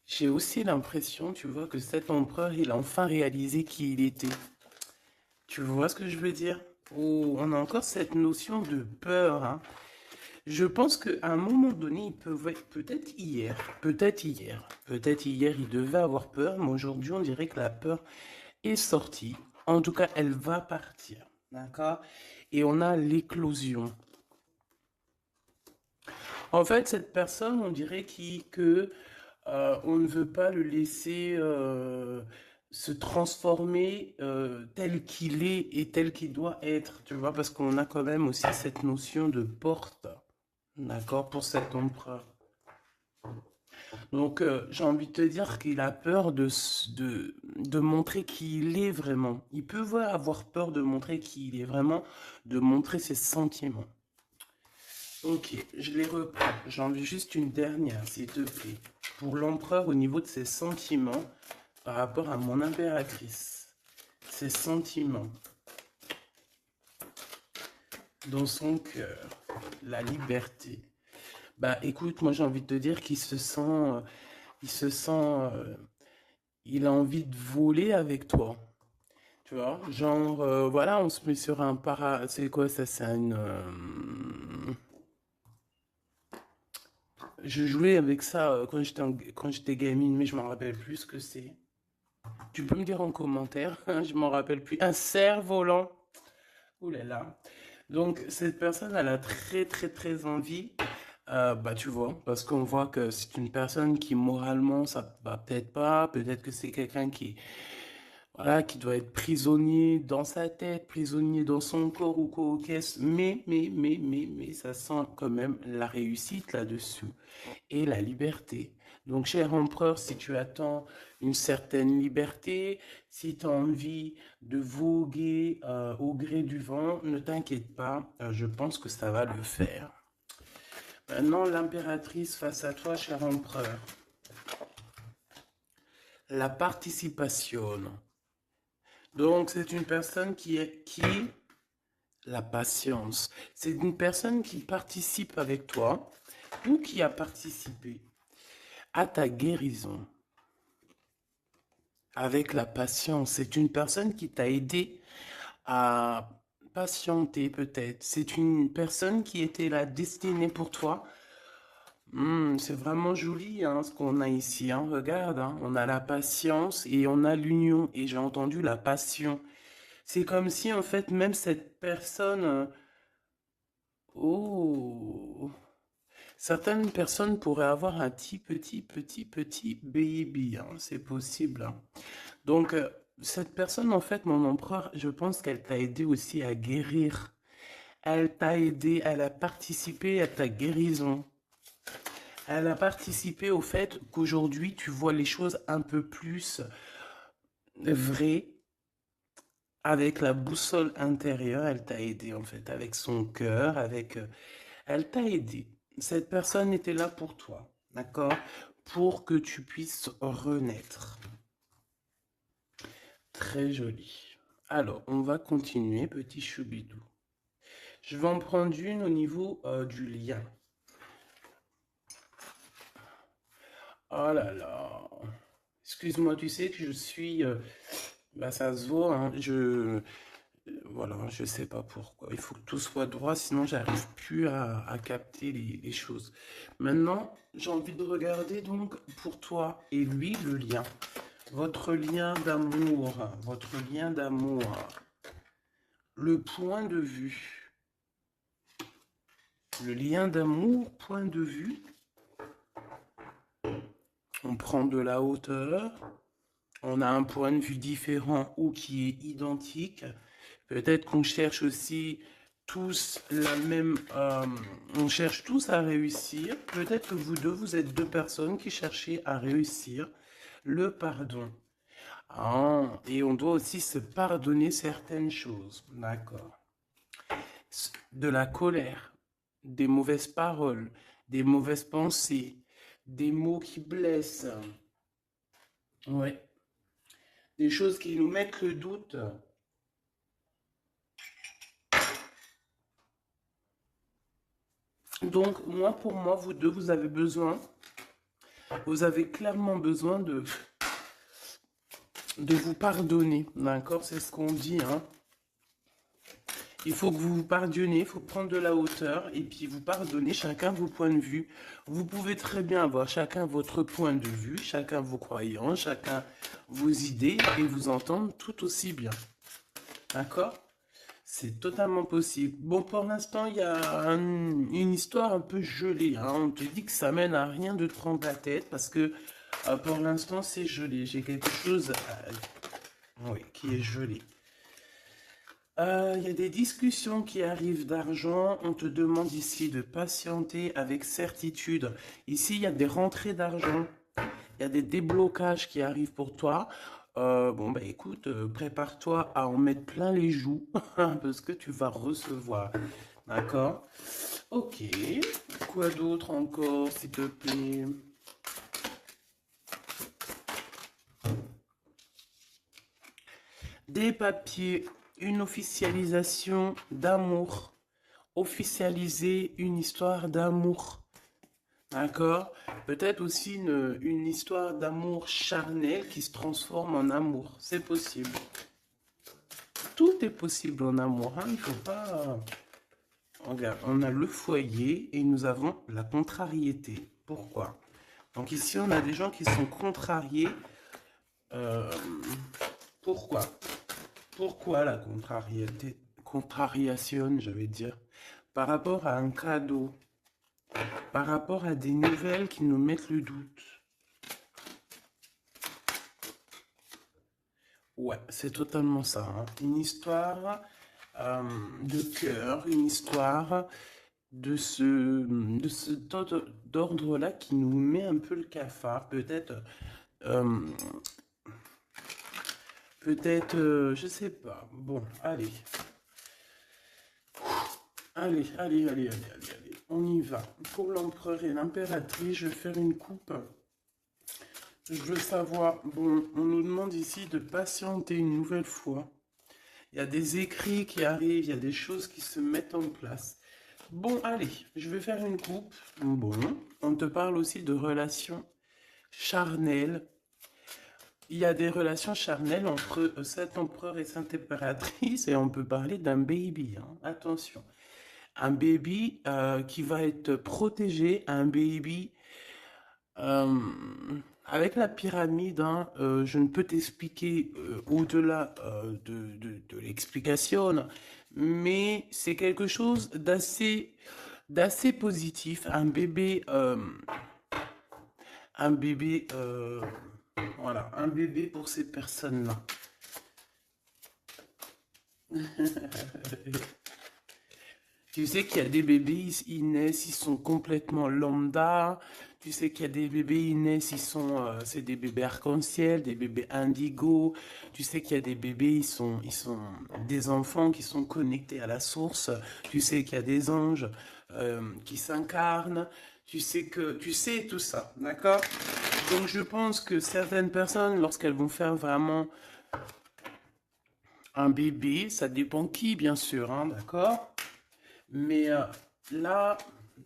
J'ai aussi l'impression, tu vois, que cet empereur, il a enfin réalisé qui il était. Tu vois ce que je veux dire? Oh, on a encore cette notion de peur, hein. Je pense qu'à un moment donné, il peut, ouais, peut-être hier, il devait avoir peur, mais aujourd'hui, on dirait que la peur est sortie. En tout cas, elle va partir, d'accord? Et on a l'éclosion. En fait, cette personne, on dirait que on ne veut pas le laisser se transformer tel qu'il est et tel qu'il doit être, tu vois, parce qu'on a quand même aussi cette notion de porte, d'accord, pour cet empereur. Donc, j'ai envie de te dire qu'il a peur de montrer qui il est vraiment. Il peut avoir peur de montrer qui il est vraiment, de montrer ses sentiments. Ok, je les reprends. J'en veux juste une dernière, s'il te plaît. Pour l'empereur, au niveau de ses sentiments, par rapport à mon impératrice. Ses sentiments dans son cœur. La liberté. Bah écoute, moi j'ai envie de te dire qu'il se sent... il se sent... il a envie de voler avec toi. Tu vois, genre, voilà, on se met sur un para... C'est quoi ça? C'est une... Je jouais avec ça quand j'étais gamine, mais je m'en rappelle plus ce que c'est. Tu peux me dire en commentaire, je m'en rappelle plus. Un cerf-volant. Ouh là là. Donc, cette personne, elle a très, très, très envie. Bah, tu vois, parce qu'on voit que c'est une personne qui, moralement, ça va peut-être pas. Peut-être que c'est quelqu'un qui, voilà, qui doit être prisonnier dans sa tête, prisonnier dans son corps ou quoi au caisse. Mais, ça sent quand même la réussite là-dessus et la liberté. Donc, cher empereur, si tu attends une certaine liberté, si tu as envie de voguer au gré du vent, ne t'inquiète pas, je pense que ça va le faire. Maintenant, l'impératrice face à toi, cher empereur. La participation. Donc, c'est une personne qui la patience. C'est une personne qui participe avec toi ou qui a participé à ta guérison. Avec la patience, c'est une personne qui t'a aidé à patienter peut-être. C'est une personne qui était la destinée pour toi. C'est vraiment joli hein, ce qu'on a ici. Hein. Regarde, hein, on a la patience et on a l'union. Et j'ai entendu la passion. C'est comme si en fait même cette personne... oh, certaines personnes pourraient avoir un petit baby. Hein. C'est possible. Hein. Donc, cette personne, en fait, mon empereur, je pense qu'elle t'a aidé aussi à guérir. Elle t'a aidé, elle a participé à ta guérison. Elle a participé au fait qu'aujourd'hui, tu vois les choses un peu plus vraies. Avec la boussole intérieure, elle t'a aidé, en fait, avec son cœur, avec... elle t'a aidé. Cette personne était là pour toi, d'accord? Pour que tu puisses renaître. Très joli. Alors, on va continuer, petit choubidou. Je vais en prendre une au niveau du lien. Oh là là. Excuse-moi, tu sais que je suis... bah ça se voit, hein, voilà, je sais pas pourquoi. Il faut que tout soit droit, sinon j'arrive plus à capter les choses. Maintenant, j'ai envie de regarder donc pour toi et lui le lien. Votre lien d'amour, votre lien d'amour. Le point de vue. Le lien d'amour, point de vue. On prend de la hauteur, on a un point de vue différent ou qui est identique. Peut-être qu'on cherche aussi tous la même... on cherche tous à réussir. Peut-être que vous deux, vous êtes deux personnes qui cherchez à réussir le pardon. Ah, et on doit aussi se pardonner certaines choses. D'accord. De la colère, des mauvaises paroles, des mauvaises pensées, des mots qui blessent. Ouais. Des choses qui nous mettent le doute. Donc, moi, pour moi, vous deux, vous avez besoin Vous avez clairement besoin de vous pardonner, d'accord? C'est ce qu'on dit, hein. Il faut que vous vous pardonnez, il faut prendre de la hauteur et puis vous pardonnez chacun vos points de vue. Vous pouvez très bien avoir chacun votre point de vue, chacun vos croyances, chacun vos idées et vous entendre tout aussi bien. D'accord? C'est totalement possible. Bon, pour l'instant, il y a une histoire un peu gelée, hein. On te dit que ça mène à rien de te prendre la tête parce que pour l'instant, c'est gelé. J'ai quelque chose oui, qui est gelé. Il y a des discussions qui arrivent d'argent. On te demande ici de patienter avec certitude. Ici, il y a des rentrées d'argent. Il y a des déblocages qui arrivent pour toi. Bon, bah écoute, prépare-toi à en mettre plein les joues parce que tu vas recevoir. D'accord? Ok. Quoi d'autre encore, s'il te plaît? Des papiers, une officialisation d'amour. Officialiser une histoire d'amour. D'accord? Peut-être aussi une histoire d'amour charnel qui se transforme en amour. C'est possible. Tout est possible en amour, hein. Il faut pas... Regarde, on a le foyer et nous avons la contrariété. Pourquoi? Donc ici, on a des gens qui sont contrariés. Euh, pourquoi? Pourquoi la contrariété? Contrariation, je vais dire. Par rapport à un cadeau. Par rapport à des nouvelles qui nous mettent le doute. Ouais, c'est totalement ça, hein. Une histoire de cœur, une histoire de ce d'ordre-là qui nous met un peu le cafard. Euh, je sais pas. Bon, allez. Allez. On y va. Pour l'empereur et l'impératrice, je vais faire une coupe. Je veux savoir, bon, on nous demande ici de patienter une nouvelle fois. Il y a des écrits qui arrivent, il y a des choses qui se mettent en place. Bon, allez, je vais faire une coupe. Bon, on te parle aussi de relations charnelles. Il y a des relations charnelles entre cet empereur et cette impératrice et on peut parler d'un baby, hein. Attention, un baby qui va être protégé, un baby euh, avec la pyramide, hein, je ne peux t'expliquer au-delà de l'explication, mais c'est quelque chose d'assez positif. Un bébé, voilà, un bébé pour ces personnes-là. Tu sais qu'il y a des bébés, ils naissent, ils sont complètement lambda. Tu sais qu'il y a des bébés, ils naissent, c'est des bébés arc-en-ciel, des bébés indigo. Tu sais qu'il y a des bébés, ils sont des enfants qui sont connectés à la source. Tu sais qu'il y a des anges qui s'incarnent. Tu sais tout ça, d'accord? Donc je pense que certaines personnes, lorsqu'elles vont faire vraiment un bébé, ça dépend qui, bien sûr, hein, d'accord? Mais là,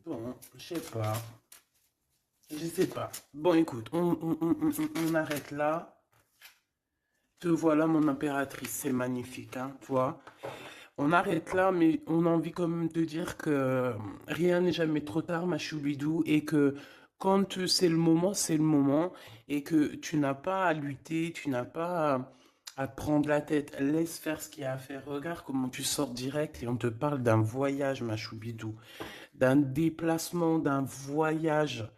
bon, je sais pas. Je sais pas. Bon, écoute, on arrête là. Te voilà, mon impératrice. C'est magnifique, hein, tu vois. On arrête là, mais on a envie quand même de dire que rien n'est jamais trop tard, ma choubidou, et que quand c'est le moment, c'est le moment, et que tu n'as pas à lutter, tu n'as pas à te prendre la tête. Laisse faire ce qu'il y a à faire. Regarde comment tu sors direct et on te parle d'un voyage, ma choubidou, d'un déplacement, d'un voyage.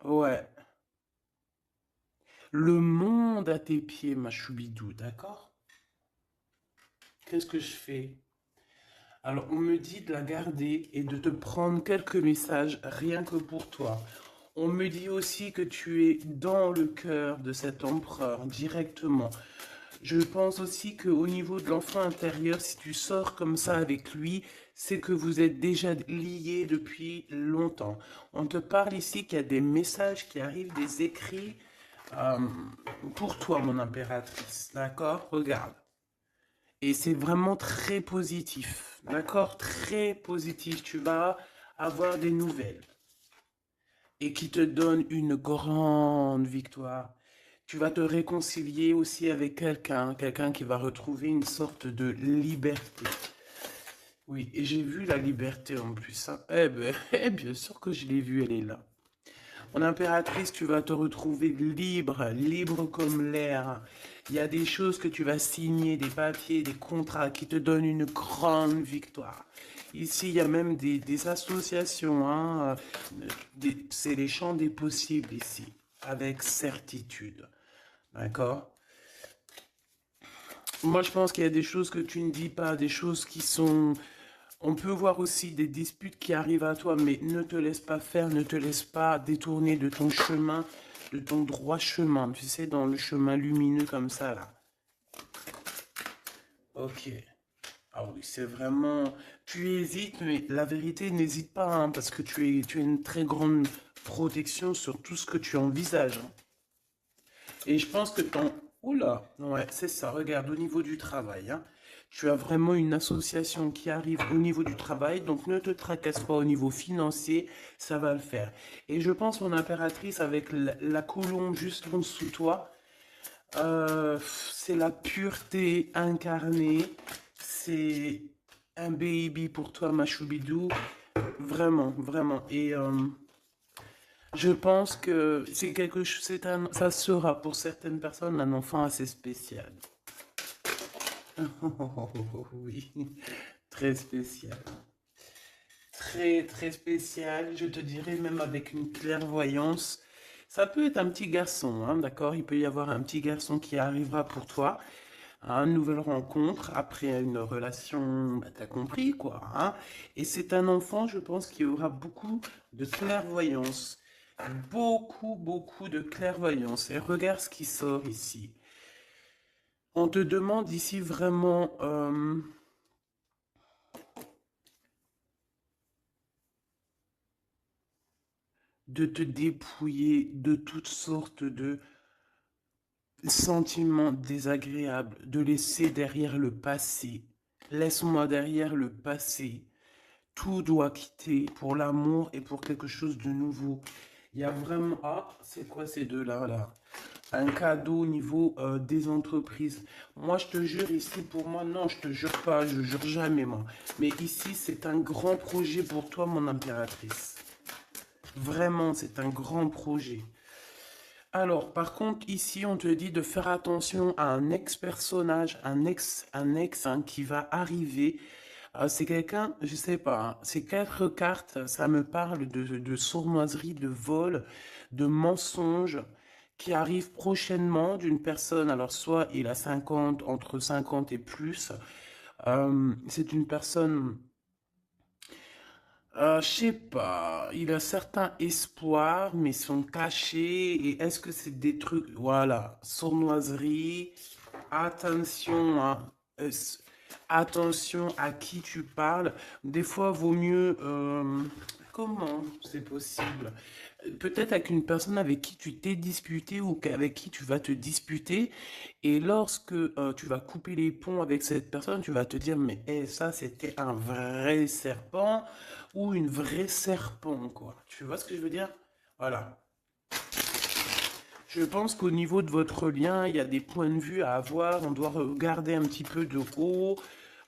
Ouais, le monde à tes pieds, ma choubidou, d'accord? Qu'est-ce que je fais? Alors, on me dit de la garder et de te prendre quelques messages rien que pour toi. On me dit aussi que tu es dans le cœur de cet empereur directement. Je pense aussi qu'au niveau de l'enfant intérieur, si tu sors comme ça avec lui, c'est que vous êtes déjà liés depuis longtemps. On te parle ici qu'il y a des messages qui arrivent, des écrits euh, pour toi, mon impératrice. D'accord? Regarde. Et c'est vraiment très positif. D'accord? Très positif. Tu vas avoir des nouvelles. et qui te donne une grande victoire. Tu vas te réconcilier aussi avec quelqu'un qui va retrouver une sorte de liberté. Oui, et j'ai vu la liberté en plus, hein. Eh ben, bien sûr que je l'ai vue, elle est là. Mon impératrice, tu vas te retrouver libre, libre comme l'air. Il y a des choses que tu vas signer, des papiers, des contrats qui te donnent une grande victoire. Ici, il y a même des associations, hein, c'est les champs des possibles ici, avec certitude. D'accord? Moi, je pense qu'il y a des choses que tu ne dis pas, des choses qui sont... On peut voir aussi des disputes qui arrivent à toi, mais ne te laisse pas faire, ne te laisse pas détourner de ton chemin, de ton droit chemin, tu sais, dans le chemin lumineux comme ça, là. Ok. Ah oui, c'est vraiment... Tu hésites, mais la vérité, n'hésite pas, hein, parce que tu as une très grande protection sur tout ce que tu envisages, hein. Et je pense que ton... Oula, ouais, c'est ça, regarde, au niveau du travail, hein, tu as vraiment une association qui arrive au niveau du travail, donc ne te tracasse pas au niveau financier, ça va le faire. Et je pense, mon impératrice, avec la colombe juste en dessous de toi, c'est la pureté incarnée, c'est un baby pour toi, ma choubidou, vraiment, vraiment. Et je pense que c'est quelque chose, ça sera pour certaines personnes un enfant assez spécial. Oui, très spécial. Très, très spécial. Je te dirais même avec une clairvoyance. Ça peut être un petit garçon, hein, d'accord? Il peut y avoir un petit garçon qui arrivera pour toi à une nouvelle rencontre après une relation, bah, t'as compris quoi, hein? Et c'est un enfant, je pense, qui aura beaucoup de clairvoyance. Beaucoup, beaucoup de clairvoyance. Et regarde ce qui sort ici. On te demande ici vraiment de te dépouiller de toutes sortes de sentiments désagréables, de laisser derrière le passé. Laisse-moi derrière le passé. Tout doit quitter pour l'amour et pour quelque chose de nouveau. Il y a vraiment... Ah, c'est quoi ces deux-là, là? Un cadeau au niveau des entreprises. Moi, je te jure, ici, pour moi, non, je te jure pas, je jure jamais, moi. Mais ici, c'est un grand projet pour toi, mon impératrice. Vraiment, c'est un grand projet. Alors, par contre, ici, on te dit de faire attention à un ex-personnage, un ex hein, qui va arriver. C'est quelqu'un, je sais pas, hein, ces quatre cartes, ça me parle de sournoiserie, de vol, de mensonge qui arrive prochainement d'une personne. Alors, soit il a 50, entre 50 et plus. C'est une personne je sais pas, il a certains espoirs, mais sont cachés. Et est-ce que c'est des trucs, voilà, sournoiserie, attention, hein, attention à qui tu parles. Des fois, vaut mieux, comment c'est possible? Peut-être avec une personne avec qui tu t'es disputé ou avec qui tu vas te disputer. Et lorsque tu vas couper les ponts avec cette personne, tu vas te dire, mais ça, c'était un vrai serpent ou une vraie serpent, quoi. Tu vois ce que je veux dire? Voilà. Je pense qu'au niveau de votre lien, il y a des points de vue à avoir. On doit regarder un petit peu de haut.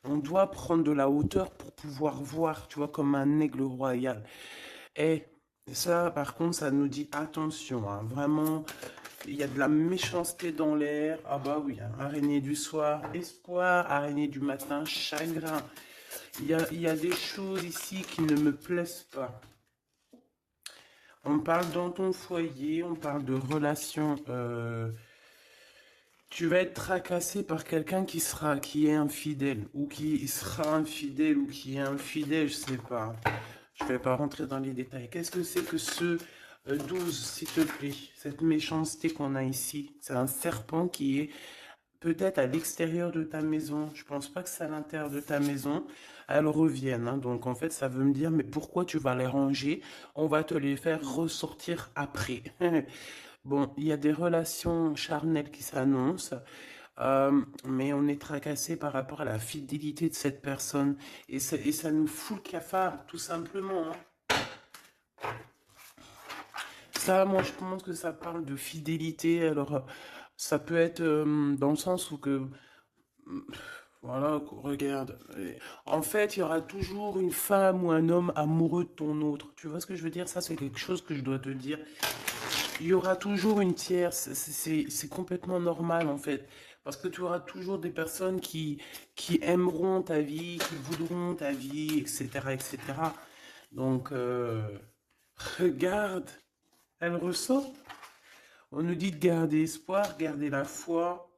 On doit prendre de la hauteur pour pouvoir voir, tu vois, comme un aigle royal. Et ça, par contre, ça nous dit attention, hein, vraiment, il y a de la méchanceté dans l'air. Ah bah oui, hein, araignée du soir, espoir, araignée du matin, chagrin. Il y a des choses ici qui ne me plaisent pas. On parle dans ton foyer, on parle de relations. Tu vas être tracassé par quelqu'un qui est infidèle, ou qui sera infidèle, ou qui est infidèle, je sais pas. Je vais pas rentrer dans les détails. Qu'est-ce que c'est que ce 12, s'il te plaît? Cette méchanceté qu'on a ici. C'est un serpent qui est peut-être à l'extérieur de ta maison. Je pense pas que c'est à l'intérieur de ta maison. Elles reviennent, hein. Donc en fait, ça veut me dire, mais pourquoi tu vas les ranger? On va te les faire ressortir après. Bon, il y a des relations charnelles qui s'annoncent, mais on est tracassé par rapport à la fidélité de cette personne. Et ça nous fout le cafard, tout simplement, hein. ça, moi, je pense que ça parle de fidélité. Alors, ça peut être dans le sens où que, voilà, regarde. En fait, il y aura toujours une femme ou un homme amoureux de ton autre. Tu vois ce que je veux dire? Ça, c'est quelque chose que je dois te dire. Il y aura toujours une tierce. C'est complètement normal, en fait. Parce que tu auras toujours des personnes qui aimeront ta vie, qui voudront ta vie, etc., etc. Donc, regarde, elle ressort. On nous dit de garder espoir, garder la foi,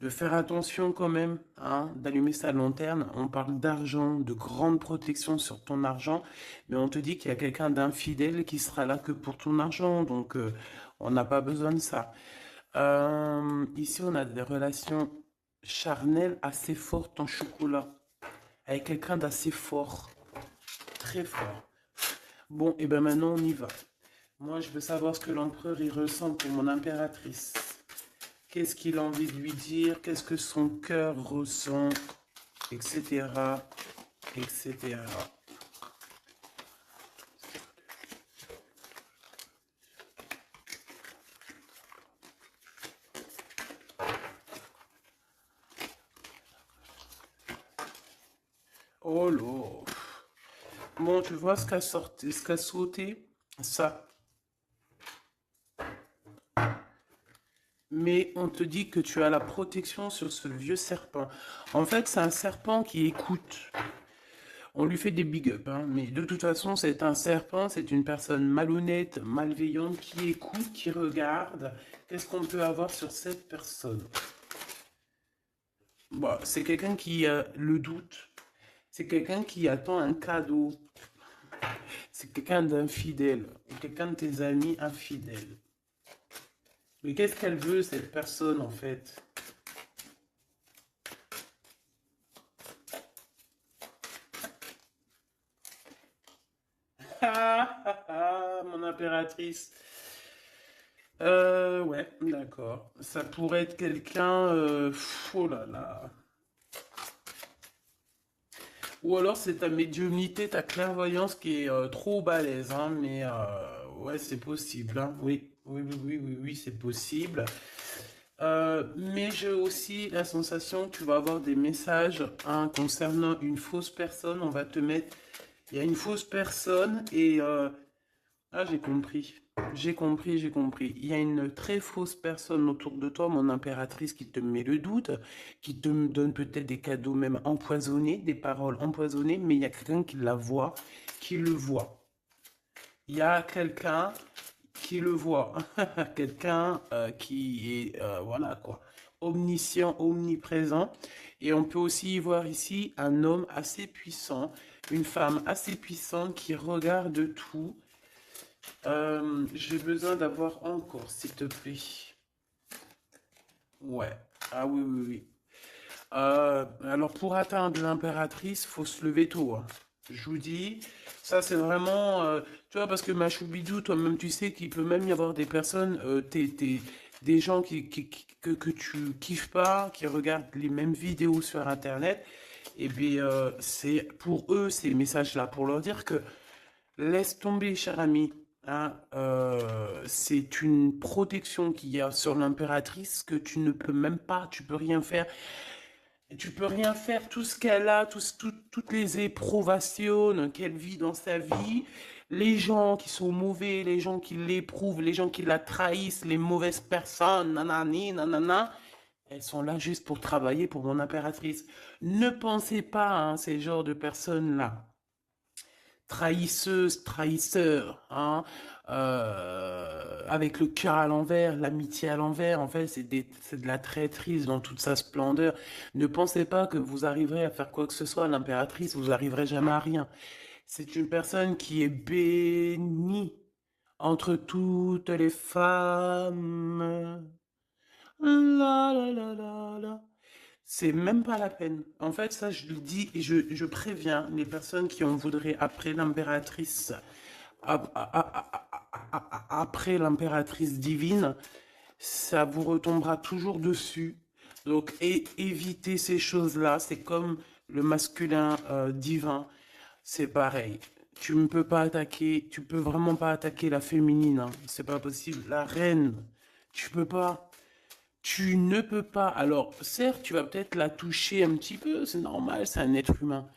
de faire attention quand même, hein, d'allumer sa lanterne. On parle d'argent, de grande protection sur ton argent, mais on te dit qu'il y a quelqu'un d'infidèle qui sera là que pour ton argent, donc on n'a pas besoin de ça. Ici, on a des relations charnelles assez fortes en chocolat, avec quelqu'un d'assez fort, très fort. Bon, et ben maintenant on y va. Moi, je veux savoir ce que l'empereur y ressent pour mon impératrice. Qu'est-ce qu'il a envie de lui dire? Qu'est-ce que son cœur ressent? Etc. Etc. Oh là. Bon, tu vois ce qu'a sorti, ce qu'a sauté? Ça. Mais on te dit que tu as la protection sur ce vieux serpent. En fait, c'est un serpent qui écoute. On lui fait des big up, hein, mais de toute façon, c'est un serpent, c'est une personne malhonnête, malveillante, qui écoute, qui regarde. Qu'est-ce qu'on peut avoir sur cette personne? Bon, c'est quelqu'un qui a le doute. C'est quelqu'un qui attend un cadeau. C'est quelqu'un d'infidèle. Quelqu'un de tes amis infidèles. Mais qu'est-ce qu'elle veut, cette personne, en fait? Ah, ah, ah, mon impératrice. Ouais, d'accord. Ça pourrait être quelqu'un... oh là là. Ou alors c'est ta médiumnité, ta clairvoyance qui est trop balèze, hein, mais ouais, c'est possible, hein. Oui, oui, oui, oui, oui, oui, c'est possible. Mais j'ai aussi la sensation que tu vas avoir des messages, hein, concernant une fausse personne. On va te mettre, il y a une fausse personne et ah, j'ai compris. J'ai compris, j'ai compris. Il y a une très fausse personne autour de toi, mon impératrice, qui te met le doute, qui te donne peut-être des cadeaux même empoisonnés, des paroles empoisonnées, mais il y a quelqu'un qui la voit, qui le voit. Il y a quelqu'un qui le voit, quelqu'un qui est, voilà quoi, omniscient, omniprésent. Et on peut aussi y voir ici un homme assez puissant, une femme assez puissante qui regarde tout. J'ai besoin d'avoir encore, s'il te plaît. Ouais. Ah oui, oui, oui. Alors pour atteindre l'impératrice, faut se lever tôt, hein. Je vous dis, ça c'est vraiment, tu vois, parce que ma choubidou, toi-même tu sais qu'il peut même y avoir des personnes, des gens que tu kiffes pas, qui regardent les mêmes vidéos sur Internet, et bien c'est pour eux ces messages-là, pour leur dire que laisse tomber, cher ami. Hein, c'est une protection qu'il y a sur l'impératrice que tu ne peux même pas, tu peux rien faire. Tu peux rien faire, tout ce qu'elle a, toutes les éprouvations qu'elle vit dans sa vie, les gens qui sont mauvais, les gens qui l'éprouvent, les gens qui la trahissent, les mauvaises personnes, nanani, nanana, elles sont là juste pour travailler pour mon impératrice. Ne pensez pas à, hein, ces genres de personnes-là, trahisseuse, trahisseur, hein, avec le cœur à l'envers, l'amitié à l'envers, en fait, c'est de la traîtrise dans toute sa splendeur. Ne pensez pas que vous arriverez à faire quoi que ce soit à l'impératrice, vous arriverez jamais à rien. C'est une personne qui est bénie entre toutes les femmes. La la la la la. C'est même pas la peine. En fait, ça, je le dis et je préviens les personnes qui en voudraient après l'impératrice, après l'impératrice divine, ça vous retombera toujours dessus. Donc, évitez ces choses-là. C'est comme le masculin divin. C'est pareil. tu ne peux pas attaquer, tu peux vraiment pas attaquer la féminine, hein. C'est pas possible. La reine, tu peux pas. Tu ne peux pas. Alors, certes, tu vas peut-être la toucher un petit peu, c'est normal, c'est un être humain.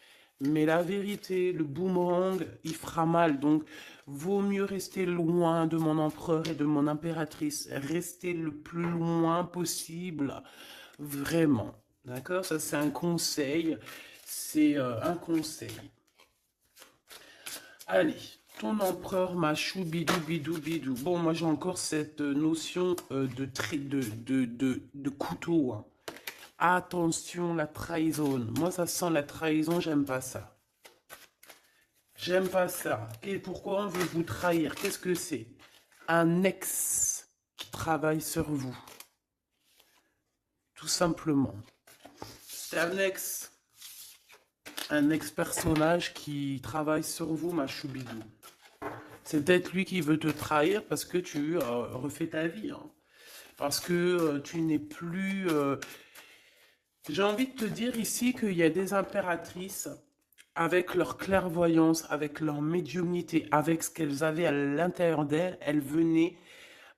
Mais la vérité, le boomerang, il fera mal. Donc, vaut mieux rester loin de mon empereur et de mon impératrice. Rester le plus loin possible. Vraiment. D'accord? Ça, c'est un conseil. C'est un conseil. Allez, ton empereur machou bidou bidou bidou. Bon, moi j'ai encore cette notion de couteau, hein. Attention, la trahison. Moi, ça sent la trahison, j'aime pas ça. J'aime pas ça. Et pourquoi on veut vous trahir? Qu'est-ce que c'est? Un ex qui travaille sur vous. Tout simplement. C'est un ex-personnage qui travaille sur vous, ma choubidou. C'est peut-être lui qui veut te trahir parce que tu refais ta vie, hein. Parce que tu n'es plus... J'ai envie de te dire ici qu'il y a des impératrices avec leur clairvoyance, avec leur médiumnité, avec ce qu'elles avaient à l'intérieur d'elles, elles venaient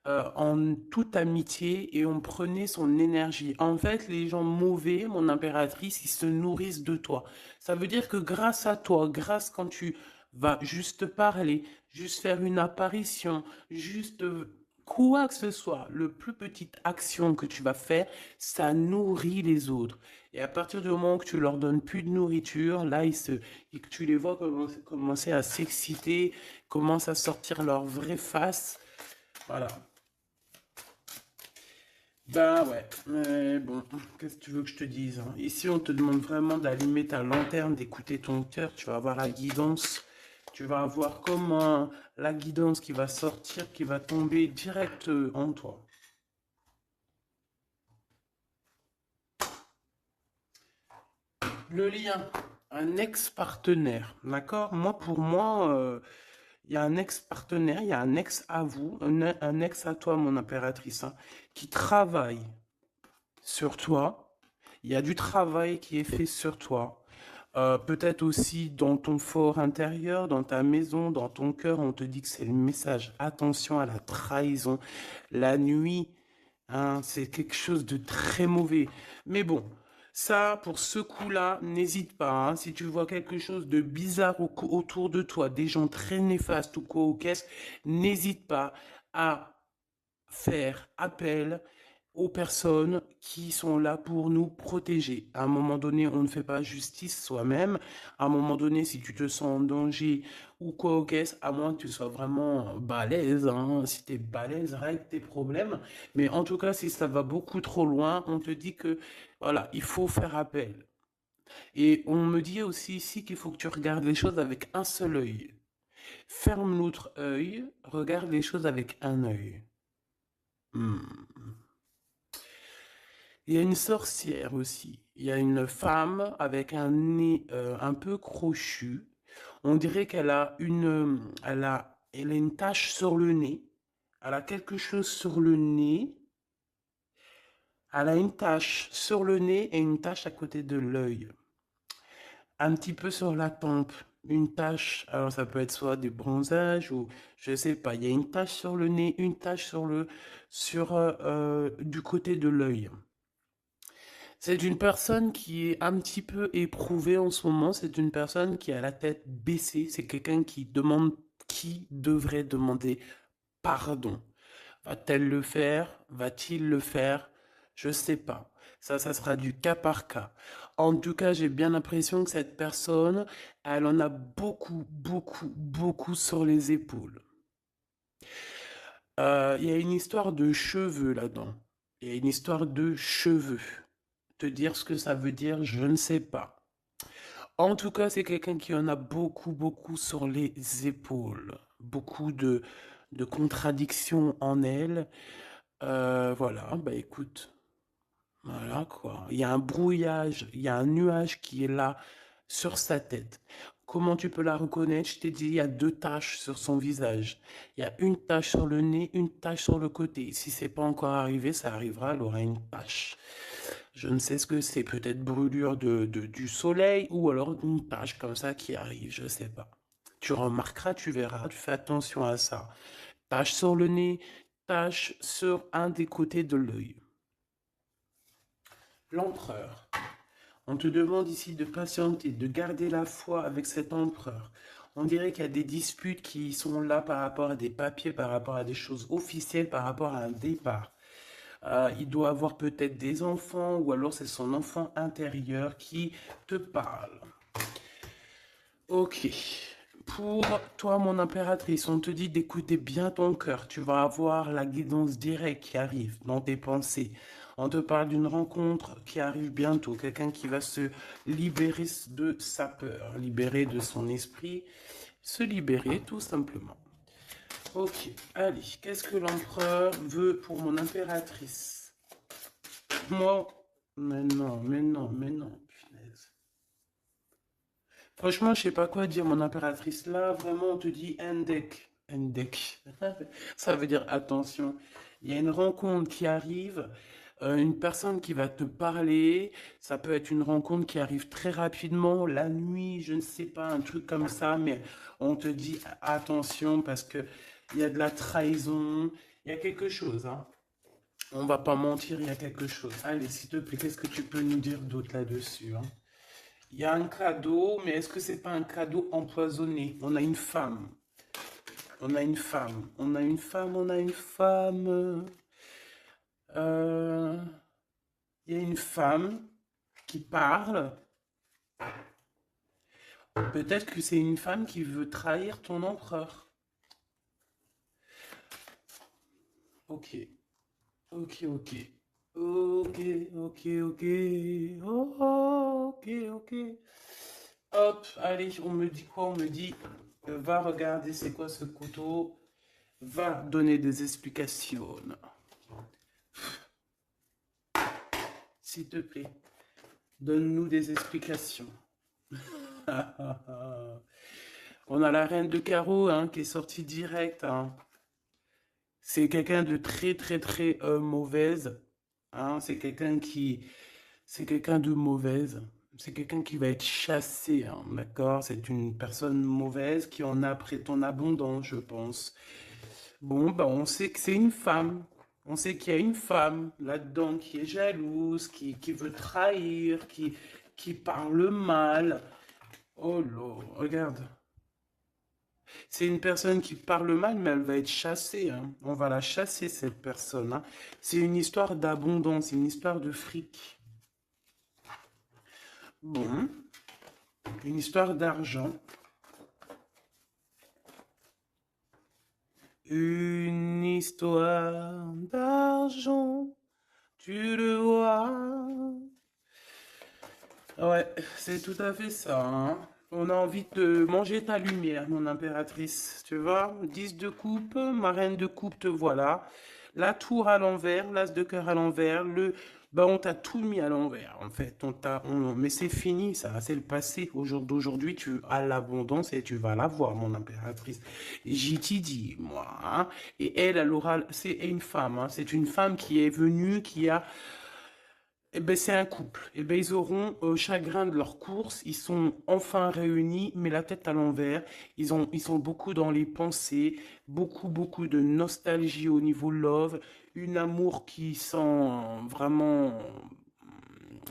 en toute amitié et on prenait son énergie. En fait, les gens mauvais, mon impératrice, ils se nourrissent de toi. Ça veut dire que grâce à toi, grâce quand tu vas juste parler, juste faire une apparition, juste quoi que ce soit, le plus petite action que tu vas faire, ça nourrit les autres. Et à partir du moment que tu leur donnes plus de nourriture, là, et que tu les vois commencer à s'exciter, commencent à sortir leur vraie face. Voilà. Ben ouais, mais bon, qu'est-ce que tu veux que je te dise, hein? Ici, on te demande vraiment d'allumer ta lanterne, d'écouter ton cœur. Tu vas avoir la guidance. Tu vas avoir comment la guidance qui va sortir, qui va tomber direct en toi. Le lien, un ex-partenaire, d'accord? Moi, pour moi, il y a un ex-partenaire, il y a un ex à vous, un ex à toi, mon impératrice, hein, qui travaille sur toi. Il y a du travail qui est fait sur toi. Peut-être aussi dans ton fort intérieur, dans ta maison, dans ton cœur, on te dit que c'est le message. Attention à la trahison. La nuit, hein, c'est quelque chose de très mauvais. Mais bon, ça, pour ce coup-là, n'hésite pas, hein. Si tu vois quelque chose de bizarre autour de toi, des gens très néfastes ou quoi, ou qu'est-ce, n'hésite pas à faire appel aux personnes qui sont là pour nous protéger. À un moment donné, on ne fait pas justice soi-même. À un moment donné, si tu te sens en danger ou quoi au caisse, à moins que tu sois vraiment balèze, hein, si tu es balèze, règle tes problèmes. Mais en tout cas, si ça va beaucoup trop loin, on te dit que, voilà, il faut faire appel. Et on me dit aussi ici qu'il faut que tu regardes les choses avec un seul œil. Ferme l'autre œil, regarde les choses avec un œil. Hmm. Il y a une sorcière aussi. Il y a une femme avec un nez un peu crochu. On dirait elle a une tache sur le nez. Elle a quelque chose sur le nez. Elle a une tache sur le nez et une tache à côté de l'œil. Un petit peu sur la tempe. Une tache, alors ça peut être soit du bronzage ou je sais pas. Il y a une tache sur le nez, une tache du côté de l'œil. C'est une personne qui est un petit peu éprouvée en ce moment. C'est une personne qui a la tête baissée. C'est quelqu'un qui devrait demander pardon. Va-t-elle le faire? Va-t-il le faire? Je sais pas. Ça sera du cas par cas. En tout cas, j'ai bien l'impression que cette personne, elle en a beaucoup, beaucoup, beaucoup sur les épaules. Il y a une histoire de cheveux là-dedans. Il y a une histoire de cheveux. Te dire ce que ça veut dire, je ne sais pas. En tout cas, c'est quelqu'un qui en a beaucoup, beaucoup sur les épaules. Beaucoup de contradictions en elle. Voilà, bah écoute, voilà quoi. Il y a un brouillage, il y a un nuage qui est là sur sa tête. Comment tu peux la reconnaître? Je t'ai dit, il y a deux taches sur son visage. Il y a une tache sur le nez, une tache sur le côté. Si c'est pas encore arrivé, ça arrivera, elle aura une tache. Je ne sais ce que c'est, peut-être brûlure du soleil ou alors une tache comme ça qui arrive, je sais pas. Tu remarqueras, tu verras, tu fais attention à ça. Tache sur le nez, tache sur un des côtés de l'œil. L'empereur. On te demande ici de patienter, de garder la foi avec cet empereur. On dirait qu'il y a des disputes qui sont là par rapport à des papiers, par rapport à des choses officielles, par rapport à un départ. Il doit avoir peut-être des enfants ou alors c'est son enfant intérieur qui te parle. Ok. Pour toi, mon impératrice, on te dit d'écouter bien ton cœur. Tu vas avoir la guidance directe qui arrive dans tes pensées. On te parle d'une rencontre qui arrive bientôt. Quelqu'un qui va se libérer de sa peur, libérer de son esprit, se libérer tout simplement. Ok, allez, qu'est-ce que l'empereur veut pour mon impératrice? Moi, mais non, mais non, mais non, punaise. Franchement, je sais pas quoi dire, mon impératrice. Là, vraiment, on te dit Endek. Endek. Ça veut dire attention. Il y a une rencontre qui arrive, une personne qui va te parler. Ça peut être une rencontre qui arrive très rapidement, la nuit, je ne sais pas, un truc comme ça. Mais on te dit attention parce que il y a de la trahison. Il y a quelque chose, hein. On va pas mentir, il y a quelque chose. Allez, s'il te plaît, qu'est-ce que tu peux nous dire d'autre là-dessus, hein? Il y a un cadeau, mais est-ce que c'est pas un cadeau empoisonné? On a une femme. On a une femme. On a une femme. On a une femme. Euh, il y a une femme qui parle. Peut-être que c'est une femme qui veut trahir ton empereur. Ok. Ok, ok. Ok, ok, ok. Oh, ok, ok. Hop, allez, on me dit quoi? On me dit, va regarder c'est quoi ce couteau. Va donner des explications. S'il te plaît, donne-nous des explications. On a la reine de carreau hein, qui est sortie direct. Hein. C'est quelqu'un de très très très mauvaise. Hein. C'est quelqu'un de mauvaise. C'est quelqu'un qui va être chassé, hein, d'accord? C'est une personne mauvaise qui en a pris ton abondance, je pense. Bon, bah, on sait que c'est une femme. On sait qu'il y a une femme là-dedans qui est jalouse, qui veut trahir, qui parle mal. Oh là, regarde. C'est une personne qui parle mal, mais elle va être chassée. Hein. On va la chasser, cette personne. Hein. C'est une histoire d'abondance, une histoire de fric. Bon, une histoire d'argent. Une histoire d'argent, tu le vois. Ouais, c'est tout à fait ça. Hein. On a envie de manger ta lumière, mon impératrice. Tu vois, 10 de coupe, ma reine de coupe, te voilà. La tour à l'envers, l'as de cœur à l'envers, bah on t'a tout mis à l'envers, en fait. Mais c'est fini, ça, c'est le passé. D'aujourd'hui, tu as l'abondance et tu vas l'avoir, mon impératrice. J'y t'y dit, moi. Hein. Et elle aura, c'est une femme, hein. C'est une femme qui est venue, qui a eh ben, c'est un couple. Eh ben, ils auront chagrin de leur course. Ils sont enfin réunis, mais la tête à l'envers. Ils sont beaucoup dans les pensées, beaucoup de nostalgie au niveau love, une amour qui sent vraiment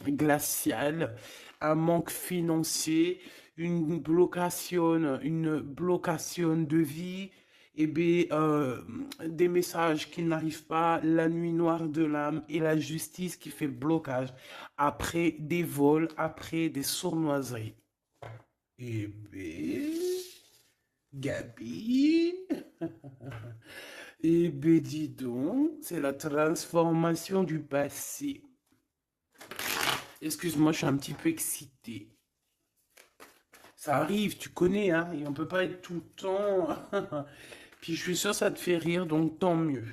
glacial, un manque financier, une blocation de vie, et bien, des messages qui n'arrivent pas, la nuit noire de l'âme et la justice qui fait blocage après des vols, après des sournoiseries. Et bien, Gabi, et bien dis donc, c'est la transformation du passé. Excuse-moi, je suis un petit peu excité. Ça arrive, tu connais, hein, et on peut pas être tout le temps. Puis je suis sûr que ça te fait rire, donc tant mieux.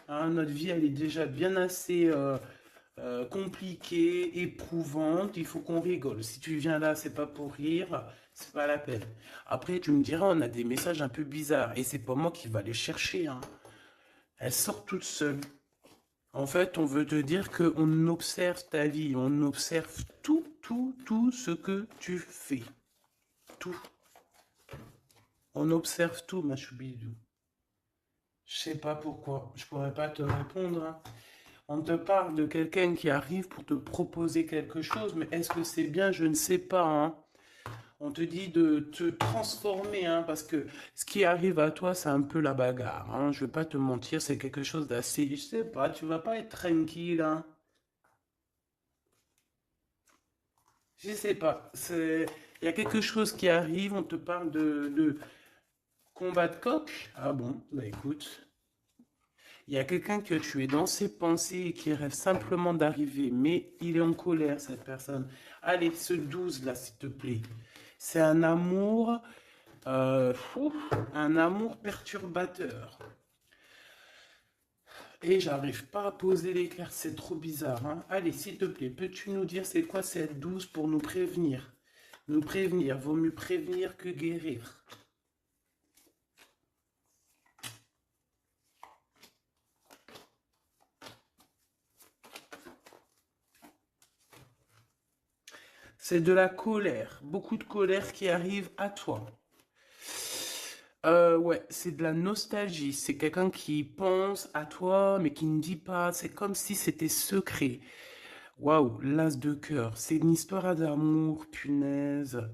Hein, notre vie, elle est déjà bien assez compliquée, éprouvante. Il faut qu'on rigole. Si tu viens là, c'est pas pour rire, c'est pas la peine. Après, tu me diras, on a des messages un peu bizarres, et c'est pas moi qui va les chercher. Hein. Elles sortent toutes seules. En fait, on veut te dire qu'on observe ta vie, on observe tout ce que tu fais. Tout. On observe tout, ma choubidou. Je sais pas pourquoi, je pourrais pas te répondre, hein. On te parle de quelqu'un qui arrive pour te proposer quelque chose, mais est-ce que c'est bien? Je ne sais pas, hein. On te dit de te transformer, hein, parce que ce qui arrive à toi, c'est un peu la bagarre, hein. Je vais pas te mentir, c'est quelque chose d'assez, je sais pas, tu vas pas être tranquille, hein. Je sais pas, il y a quelque chose qui arrive, on te parle de combat de coq. Ah bon, bah écoute. Il y a quelqu'un que tu es dans ses pensées et qui rêve simplement d'arriver, mais il est en colère, cette personne. Allez, ce 12 là, s'il te plaît. C'est un amour perturbateur. Et j'arrive pas à poser les cartes, c'est trop bizarre, hein. Allez, s'il te plaît, peux-tu nous dire c'est quoi cette 12 pour nous prévenir? Nous prévenir, vaut mieux prévenir que guérir. C'est de la colère, beaucoup de colère qui arrive à toi. Ouais, c'est de la nostalgie. C'est quelqu'un qui pense à toi, mais qui ne dit pas. C'est comme si c'était secret. Waouh, l'as de cœur. C'est une histoire d'amour, punaise.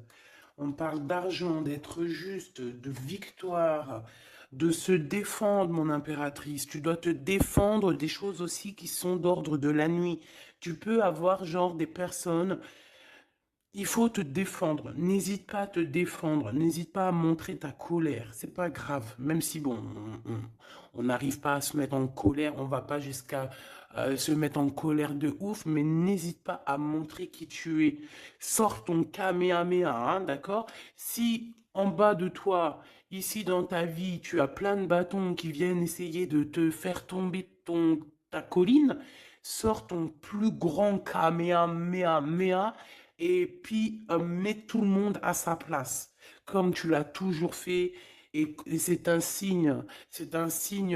On parle d'argent, d'être juste, de victoire, de se défendre, mon impératrice. Tu dois te défendre des choses aussi qui sont d'ordre de la nuit. Tu peux avoir genre des personnes, il faut te défendre. N'hésite pas à te défendre. N'hésite pas à montrer ta colère. C'est pas grave. Même si, bon, on n'arrive pas à se mettre en colère, on va pas jusqu'à se mettre en colère de ouf, mais n'hésite pas à montrer qui tu es. Sors ton Kamehameha, hein, d'accord? Si en bas de toi, ici dans ta vie, tu as plein de bâtons qui viennent essayer de te faire tomber ta colline, sors ton plus grand Kamehameha et puis mets tout le monde à sa place, comme tu l'as toujours fait. Et c'est un signe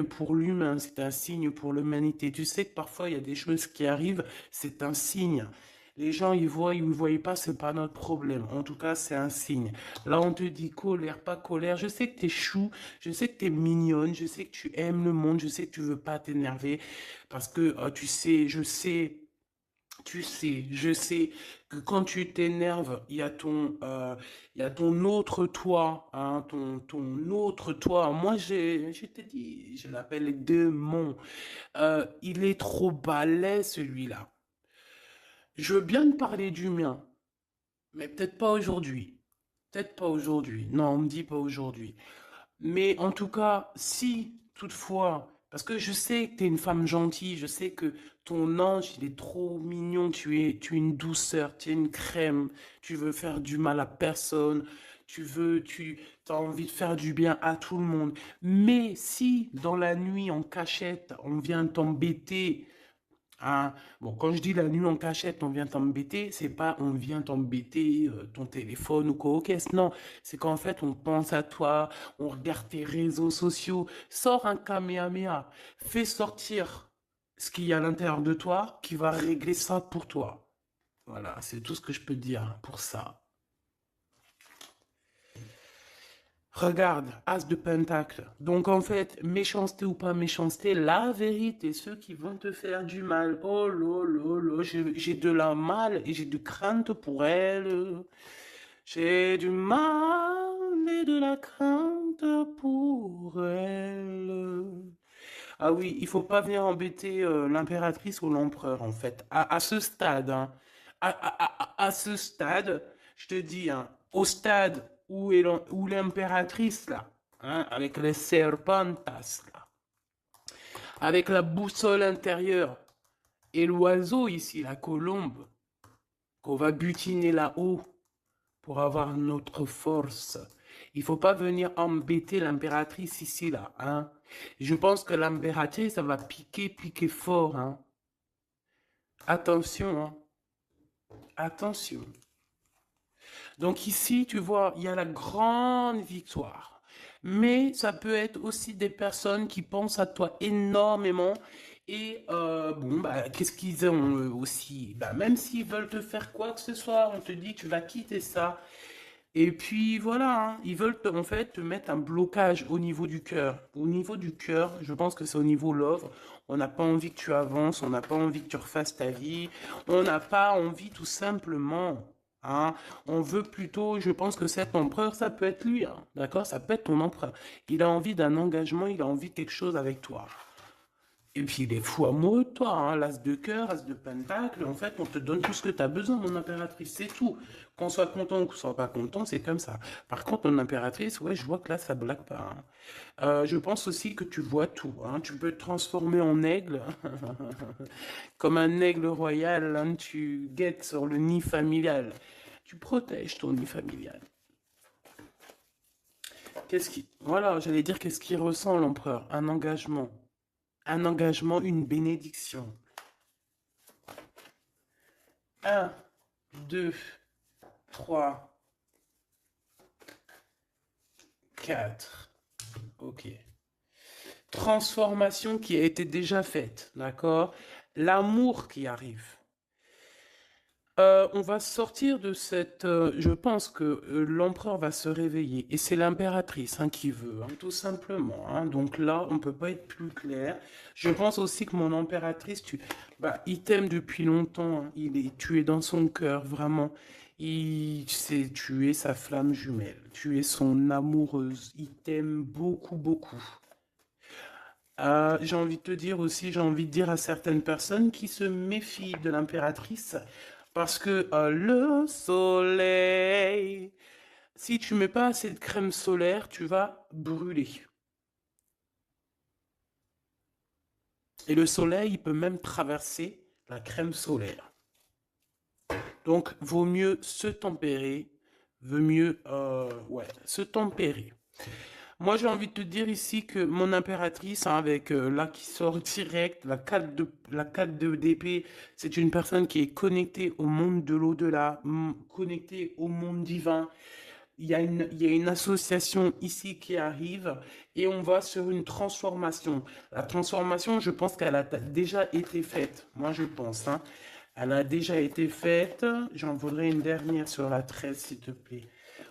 pour l'humain, c'est un signe pour l'humanité. Tu sais que parfois il y a des choses qui arrivent, c'est un signe. Les gens, ils ne voient pas, c'est pas notre problème. En tout cas, c'est un signe. Là, on te dit colère, pas colère. Je sais que tu es chou, je sais que tu es mignonne, je sais que tu aimes le monde, je sais que tu veux pas t'énerver parce que tu sais, je sais que quand tu t'énerves, il y a ton autre toi, hein, ton autre toi. Moi, je t'ai dit, je l'appelle les démons. Il est trop balai, celui-là. Je veux bien te parler du mien, mais peut-être pas aujourd'hui. Peut-être pas aujourd'hui. Non, on me dit pas aujourd'hui. Mais en tout cas, si toutefois, parce que je sais que tu es une femme gentille, je sais que ton ange, il est trop mignon, tu es une douceur, tu es une crème, tu veux faire du mal à personne, tu as envie de faire du bien à tout le monde. Mais si dans la nuit, en cachette, on vient t'embêter, hein, bon, quand je dis la nuit en cachette, on vient t'embêter, c'est pas on vient t'embêter ton téléphone ou quoi aux caisses, non. C'est qu'en fait, on pense à toi, on regarde tes réseaux sociaux, sors un Kamehameha, fais sortir ce qu'il y a à l'intérieur de toi qui va régler ça pour toi. Voilà, c'est tout ce que je peux dire pour ça. Regarde, As de Pentacle. Donc en fait, méchanceté ou pas méchanceté, la vérité, ceux qui vont te faire du mal, oh là là là, j'ai de la mal et j'ai de crainte pour elle. J'ai du mal et de la crainte pour elle. Ah oui, il faut pas venir embêter l'impératrice ou l'empereur en fait. À ce stade, hein, à ce stade, je te dis, hein, au stade où l'impératrice là, hein, avec les serpentas là, avec la boussole intérieure et l'oiseau ici, la colombe, qu'on va butiner là-haut pour avoir notre force. Il faut pas venir embêter l'impératrice ici là, hein. Je pense que l'impératrice, ça va piquer fort, hein. Attention, hein. Attention. Donc ici, tu vois, il y a la grande victoire. Mais ça peut être aussi des personnes qui pensent à toi énormément. Et bon, bah, qu'est-ce qu'ils ont aussi? Bah, même s'ils veulent te faire quoi que ce soit, on te dit tu vas quitter ça. Et puis voilà, hein, ils veulent en fait te mettre un blocage au niveau du cœur. Au niveau du cœur, je pense que c'est au niveau love. On n'a pas envie que tu avances, on n'a pas envie que tu refasses ta vie, on n'a pas envie tout simplement. Hein. On veut plutôt, je pense que cet empereur, ça peut être lui, hein, d'accord? Ça peut être ton empereur. Il a envie d'un engagement, il a envie de quelque chose avec toi. Et puis il est fou amoureux de toi, hein, l'as de cœur, as de pentacle. En fait, on te donne tout ce que tu as besoin, mon impératrice, c'est tout. Qu'on soit content ou qu'on soit pas content, c'est comme ça. Par contre, mon impératrice, ouais, je vois que là, ça blague pas. Hein. Je pense aussi que tu vois tout. Hein. Tu peux te transformer en aigle, comme un aigle royal. Hein, tu guettes sur le nid familial. Tu protèges ton nid familial. Voilà, j'allais dire qu'est-ce qu'il ressent l'empereur? Un engagement. Un engagement, une bénédiction. Un, 2, 3, 4. Ok. Transformation qui a été déjà faite, d'accord? L'amour qui arrive. On va sortir de cette... je pense que l'empereur va se réveiller. Et c'est l'impératrice hein, qui veut, hein, tout simplement. Hein. Donc là, on ne peut pas être plus clair. Je pense aussi que mon impératrice, il t'aime depuis longtemps. Hein. Tu es dans son cœur, vraiment. Tu es sa flamme jumelle. Tu es son amoureuse. Il t'aime beaucoup, beaucoup. J'ai envie de te dire aussi, j'ai envie de dire à certaines personnes qui se méfient de l'impératrice parce que le soleil, si tu mets pas assez de crème solaire, tu vas brûler. Et le soleil, il peut même traverser la crème solaire. Donc, vaut mieux se tempérer, vaut mieux ouais, se tempérer. Moi, j'ai envie de te dire ici que mon impératrice, hein, avec là qui sort direct, la 4 de d'épée, c'est une personne qui est connectée au monde de l'au-delà, connectée au monde divin. Il y a une association ici qui arrive et on va sur une transformation. La transformation, je pense qu'elle a déjà été faite. Moi, je pense. Hein. Elle a déjà été faite. J'en voudrais une dernière sur la 13, s'il te plaît.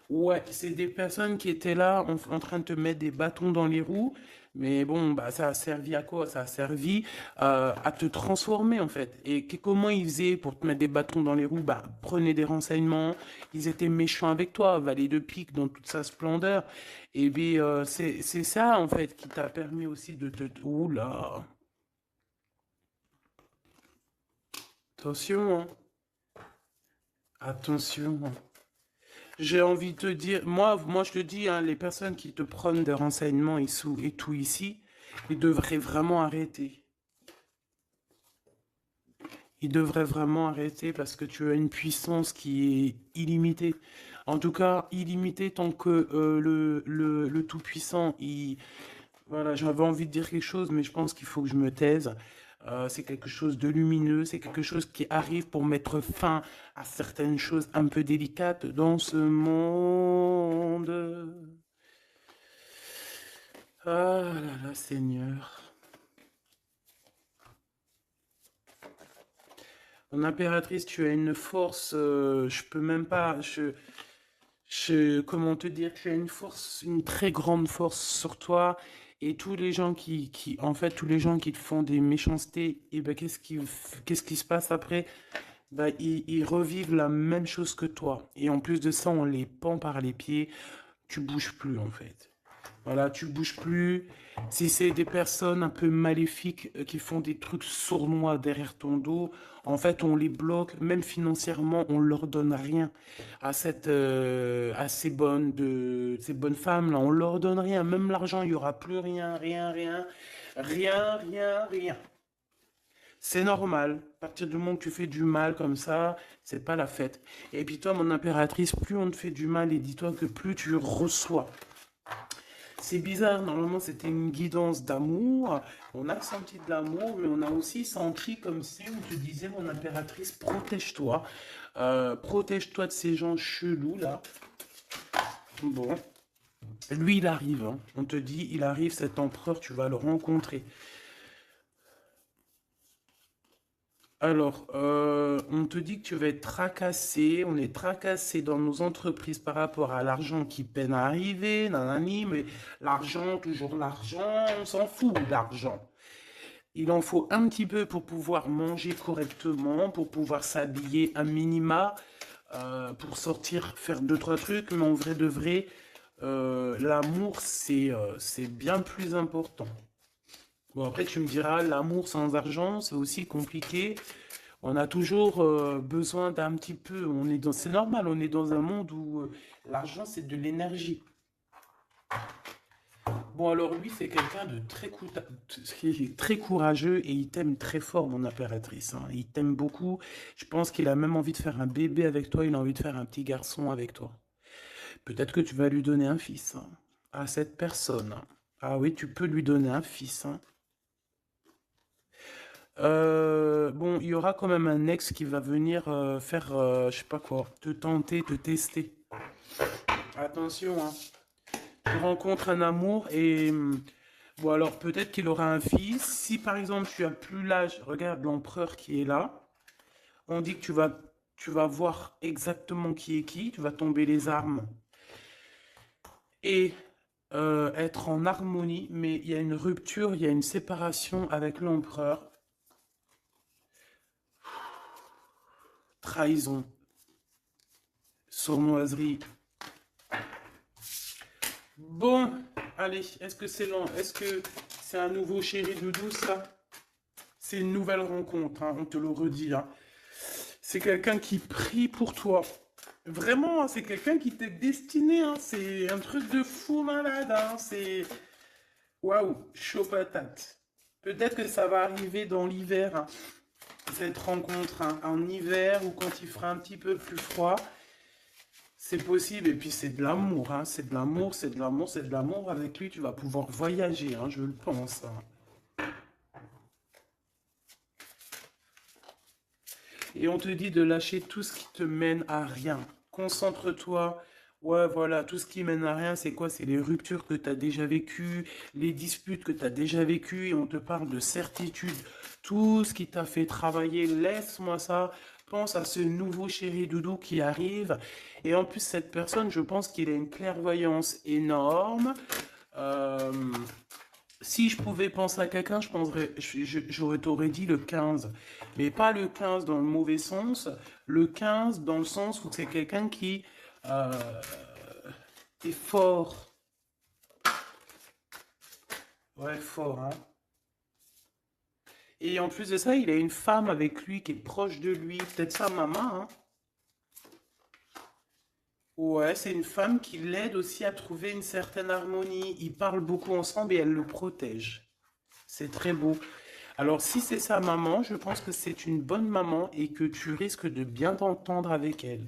Ouais, c'est des personnes qui étaient là en train de te mettre des bâtons dans les roues. Mais bon, bah, ça a servi à quoi? Ça a servi à te transformer en fait. Et comment ils faisaient pour te mettre des bâtons dans les roues? Bah, prenez des renseignements. Ils étaient méchants avec toi, valet de pique dans toute sa splendeur. Et puis, c'est ça en fait qui t'a permis aussi de te... Oula! Attention, hein. Attention. Hein. J'ai envie de te dire, moi je te dis, hein, les personnes qui te prennent des renseignements et tout ici, ils devraient vraiment arrêter. Ils devraient vraiment arrêter parce que tu as une puissance qui est illimitée. En tout cas, illimitée tant que le Tout-Puissant, voilà, j'avais envie de dire quelque chose, mais je pense qu'il faut que je me taise. C'est quelque chose de lumineux, c'est quelque chose qui arrive pour mettre fin à certaines choses un peu délicates dans ce monde. Ah là là, Seigneur. Mon impératrice, tu as une force, je peux même pas, comment te dire, tu as une force, une très grande force sur toi. Et tous les gens en fait, tous les gens qui te font des méchancetés, et ben, qu'est-ce qui se passe après? Bah, ils revivent la même chose que toi. Et en plus de ça, on les pend par les pieds. Tu bouges plus, en fait. Voilà, tu bouges plus. Si c'est des personnes un peu maléfiques qui font des trucs sournois derrière ton dos, en fait, on les bloque. Même financièrement, on leur donne rien à ces bonnes femmes là. On leur donne rien. Même l'argent, il y aura plus rien, rien, rien, rien, rien, rien. C'est normal. À partir du moment que tu fais du mal comme ça, c'est pas la fête. Et puis toi, mon impératrice, plus on te fait du mal, et dis-toi que plus tu reçois. C'est bizarre, normalement c'était une guidance d'amour. On a senti de l'amour, mais on a aussi senti comme si on te disait, mon impératrice, protège-toi. Protège-toi de ces gens chelous là. Bon, lui il arrive, hein. On te dit, il arrive, cet empereur, tu vas le rencontrer. Alors, on te dit que tu vas être tracassé. On est tracassé dans nos entreprises par rapport à l'argent qui peine à arriver, nanani, mais l'argent, toujours l'argent, on s'en fout de l'argent. Il en faut un petit peu pour pouvoir manger correctement, pour pouvoir s'habiller un minima, pour sortir, faire deux, trois trucs, mais en vrai de vrai, l'amour, c'est bien plus important. Bon, après, tu me diras, l'amour sans argent, c'est aussi compliqué. On a toujours besoin d'un petit peu. C'est normal, on est dans un monde où l'argent, c'est de l'énergie. Bon, alors lui, c'est quelqu'un de qui est très courageux et il t'aime très fort, mon impératrice, hein. Il t'aime beaucoup. Je pense qu'il a même envie de faire un bébé avec toi. Il a envie de faire un petit garçon avec toi. Peut-être que tu vas lui donner un fils, hein, à cette personne. Ah oui, tu peux lui donner un fils, hein. Bon, il y aura quand même un ex qui va venir faire, je sais pas quoi, te tenter, te tester. Attention, hein. Tu rencontres un amour et bon alors peut-être qu'il aura un fils. Si par exemple tu as plus l'âge, regarde l'empereur qui est là. On dit que tu vas voir exactement qui est qui. Tu vas tomber les armes et être en harmonie. Mais il y a une rupture, il y a une séparation avec l'empereur. Trahison, sournoiserie. Bon, allez, est-ce que c'est long? Est-ce que c'est un nouveau chéri doudou, ça? C'est une nouvelle rencontre, hein, on te le redit, hein. C'est quelqu'un qui prie pour toi. Vraiment, hein, c'est quelqu'un qui t'est destiné, hein. C'est un truc de fou malade, hein. C'est... Waouh, chaud patate. Peut-être que ça va arriver dans l'hiver, hein, cette rencontre, hein, en hiver ou quand il fera un petit peu plus froid. C'est possible, et puis c'est de l'amour, hein. C'est de l'amour, c'est de l'amour, c'est de l'amour. Avec lui, tu vas pouvoir voyager, hein, je le pense, hein. Et on te dit de lâcher tout ce qui te mène à rien. Concentre-toi. Ouais, voilà, tout ce qui mène à rien, c'est quoi? C'est les ruptures que tu as déjà vécues, les disputes que tu as déjà vécues, et on te parle de certitude. Tout ce qui t'a fait travailler, laisse-moi ça. Pense à ce nouveau chéri doudou qui arrive. Et en plus, cette personne, je pense qu'il a une clairvoyance énorme. Euh, Si je pouvais penser à quelqu'un, je penserais, j'aurais t'aurais dit le 15. Mais pas le 15 dans le mauvais sens, le 15 dans le sens où c'est quelqu'un qui euh, est fort. Ouais, fort, hein. Et en plus de ça, il a une femme avec lui qui est proche de lui, peut-être sa maman, hein. Ouais, c'est une femme qui l'aide aussi à trouver une certaine harmonie. Ils parlent beaucoup ensemble et elle le protège. C'est très beau. Alors, si c'est sa maman, je pense que c'est une bonne maman et que tu risques de bien t'entendre avec elle.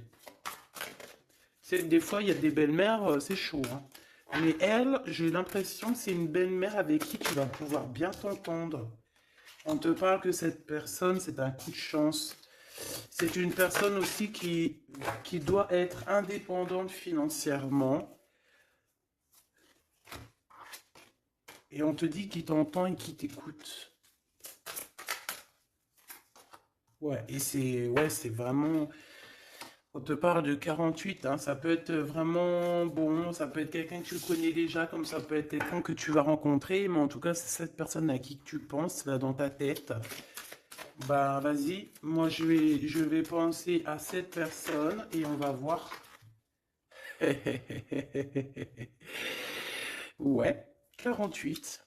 Des fois, il y a des belles-mères, c'est chaud, hein. Mais elle, j'ai l'impression que c'est une belle-mère avec qui tu vas pouvoir bien t'entendre. On te parle que cette personne, c'est un coup de chance. C'est une personne aussi qui doit être indépendante financièrement. Et on te dit qu'il t'entend et qu'il t'écoute. Ouais, c'est vraiment. On te parle de 48, hein, ça peut être vraiment bon, ça peut être quelqu'un que tu connais déjà, comme ça peut être quelqu'un que tu vas rencontrer, mais en tout cas, c'est cette personne à qui tu penses, là, dans ta tête. Bah, vas-y, moi, je vais penser à cette personne et on va voir. Ouais, 48,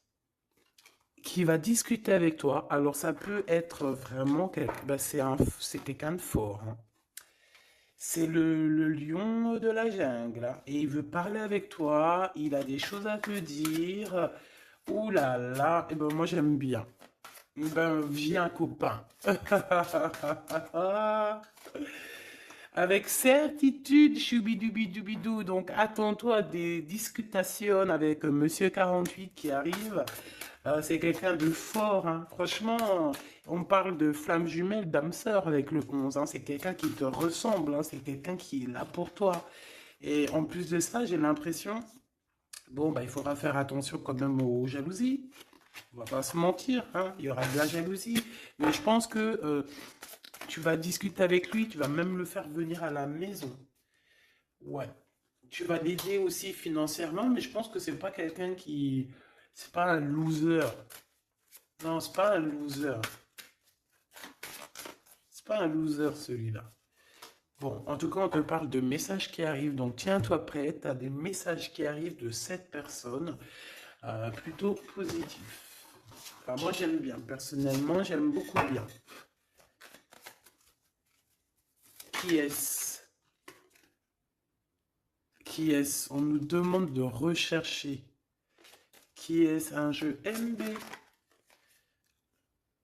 qui va discuter avec toi. Alors, ça peut être vraiment, bah, c'est quelqu'un de fort, hein. C'est le lion de la jungle, hein. Et il veut parler avec toi, il a des choses à te dire. Ouh là là, et ben moi j'aime bien. Ben viens copain. Avec certitude, choubidoubidou. Donc attends-toi à des discutations avec Monsieur 48 qui arrive. C'est quelqu'un de fort, hein. Franchement, on parle de flamme jumelle, d'âme sœur avec le 11, hein. C'est quelqu'un qui te ressemble, hein. C'est quelqu'un qui est là pour toi. Et en plus de ça, j'ai l'impression, bon, bah, il faudra faire attention quand même aux jalousies. On va pas se mentir, hein, il y aura de la jalousie. Mais je pense que tu vas discuter avec lui, tu vas même le faire venir à la maison. Ouais. Tu vas l'aider aussi financièrement, mais je pense que c'est pas quelqu'un qui... C'est pas un loser. Non, c'est pas un loser. C'est pas un loser celui-là. Bon, en tout cas, on te parle de messages qui arrivent, donc tiens-toi prêt, tu as des messages qui arrivent de cette personne, plutôt positifs. Enfin, moi, j'aime bien, personnellement, j'aime beaucoup bien. Qui est-ce? Qui est-ce? On nous demande de rechercher. Qui est-ce? Un jeu MB.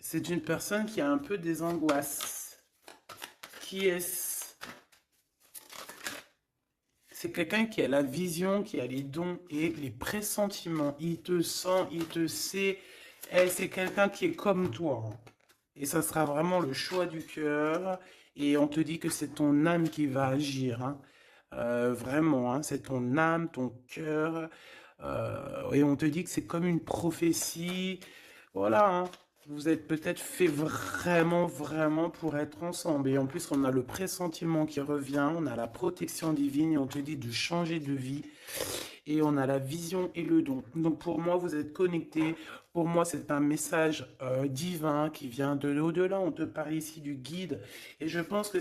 C'est une personne qui a un peu des angoisses. Qui est-ce? C'est quelqu'un qui a la vision, qui a les dons et les pressentiments. Il te sent, il te sait. Et c'est quelqu'un qui est comme toi, hein. Et ça sera vraiment le choix du cœur. Et on te dit que c'est ton âme qui va agir, hein. Vraiment, hein, c'est ton âme, ton cœur. Et on te dit que c'est comme une prophétie. Voilà, hein. Vous êtes peut-être fait vraiment, vraiment pour être ensemble. Et en plus, on a le pressentiment qui revient, on a la protection divine et on te dit de changer de vie. Et on a la vision et le don. Donc pour moi, vous êtes connectés. Pour moi, c'est un message divin qui vient de l'au-delà. On te parle ici du guide. Et je pense que c'est